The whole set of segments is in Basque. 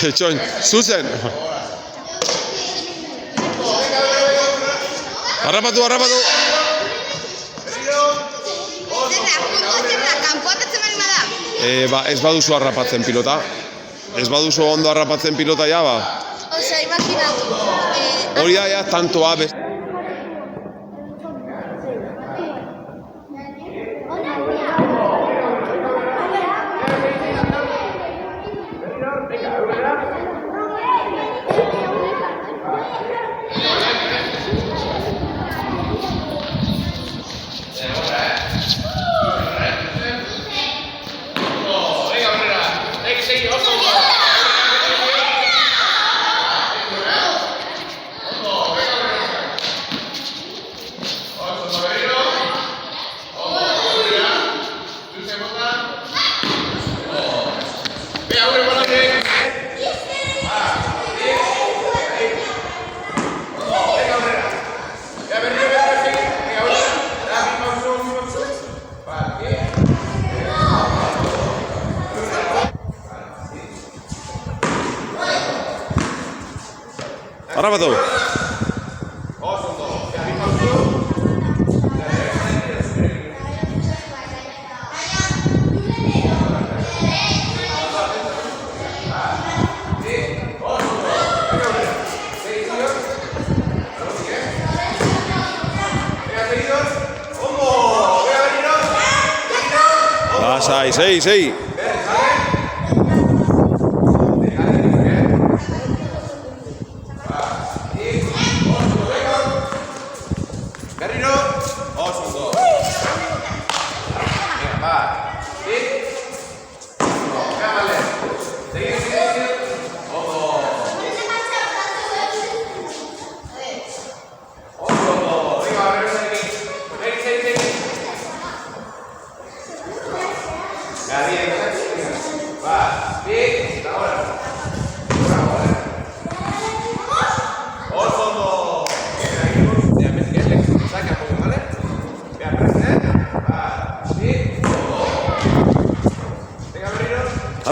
Etxoin, zuzen. Harrapatu. Ez baduzu harrapatzen pilota. Ez baduzu ondo harrapatzen pilota ja, ba. Osea, imaginatu. Hori da, ja, tantoa. Harrapatu. Lasai, sei.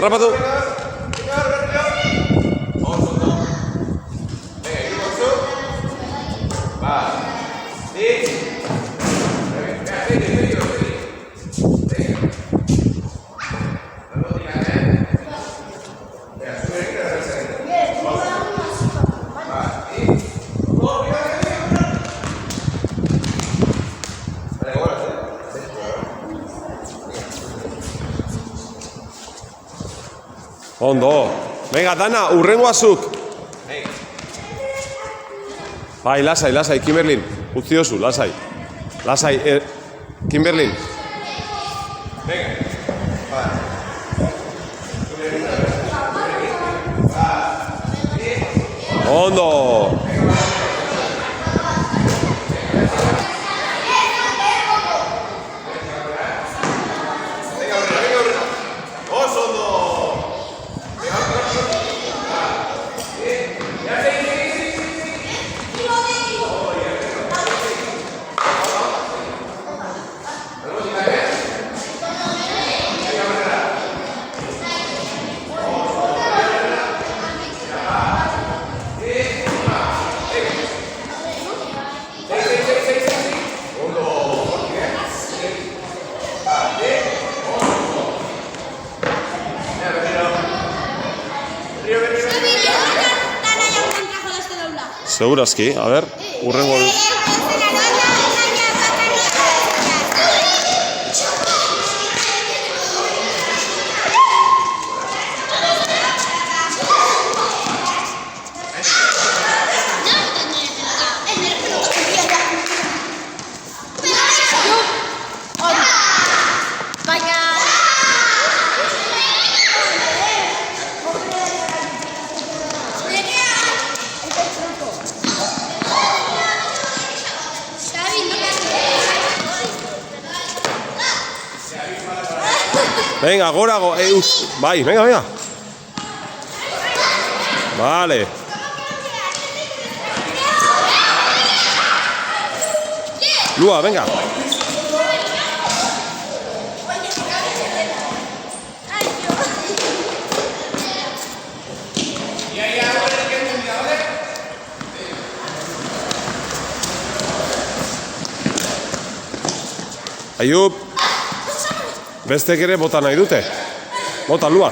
Harrapatu. Ondo. Venga, Dana, urrengoa zuk. Bai, lasai, Kimberlin. Utzi dozu, lasai. Kimberlin. Ondo. Segurazki, a ver, urrengo... Venga, gora, bai, venga. Vale. Lua, venga. Ayub, bestek ere bota nahi dute. Bota, lua.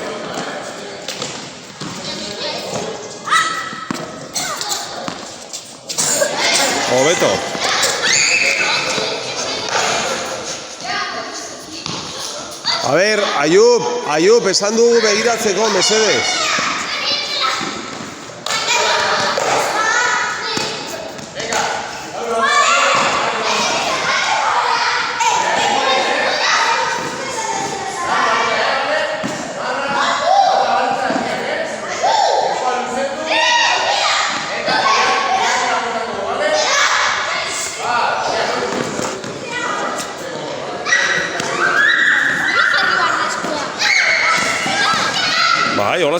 Hobeto. A ber, Ayub, esan dugu begiratzeko, mesedez. Bai, hola,